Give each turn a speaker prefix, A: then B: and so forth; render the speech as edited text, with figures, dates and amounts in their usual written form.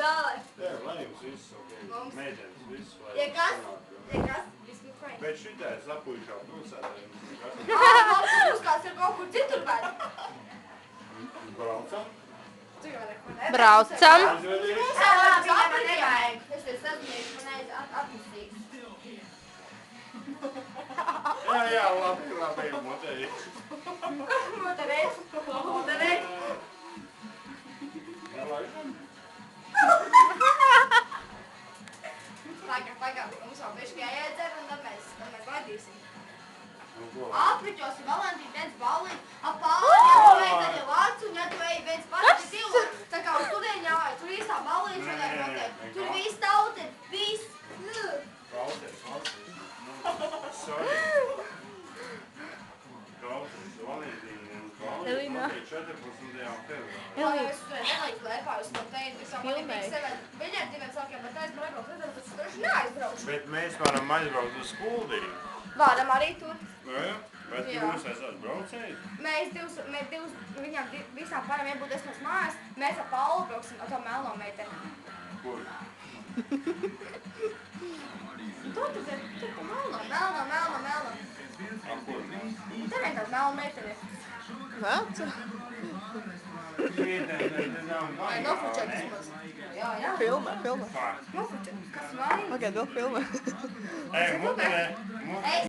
A: Dāvai.
B: Jā, lai jums viss ok.
A: Mums.
B: Meitenes viss vai
A: Ja kas?
B: sanāk,
A: Ja kas? Viss fajn.
B: Bet šitais apuļkā pilsētā jums nekas.
A: Mums kāds ir kaut kur citur bet.
B: Braucam?
A: Tu jau neko nevari.
C: Braucam.
B: Aizvedies?
A: Mums jau labi, ja man nevajag. Es te sazinieks, man atpustīgs.
B: Jā, labi, motei.
A: Motorēs. Motorēs.
B: Jā, laikam.
A: Pagaid, mums vēl bišķi jāiedzer un tad mēs baidīsim.
B: Nu, ko?
A: Apriķos Valentīna viens ballīt, apāļi, ja tu ej tad ir vārds un ja tu ej viens pats divu, tā kā uz turien jāvajag, tur īstā ballīt šodien notiek. Tur viss tauti, viss.
B: Klausies. Sorry. Klausies, Valentīna un
C: Elīna.
B: Valentīna 14. februārī.
A: Es tur nelīdz lēpāju uz to teikt, es jau man ir sevi biļetiem sākiem, bet es nebraucu, tad es tur neaizbraucu.
B: Bet mēs varam aizbraukt uz Kuldīgu.
A: Varam arī tur.
B: Jā, bet
A: Jā.
B: jūs esat braucēji?
A: Mēs divus, viņām visām pārām iebūt desmit mājās, mēs ar Paulu brauksim ar to melno meiteni.
B: Kur?
A: Tur pa melno.
B: A, kur?
A: Te vien tāda melna meiteni.
C: Veca.
A: Vai nofučēt vismaz? Jā.
C: Filmē.
A: Nofučēt. Kas vaina?
C: Pagaid, vēl filmē.
B: Ej, mutē.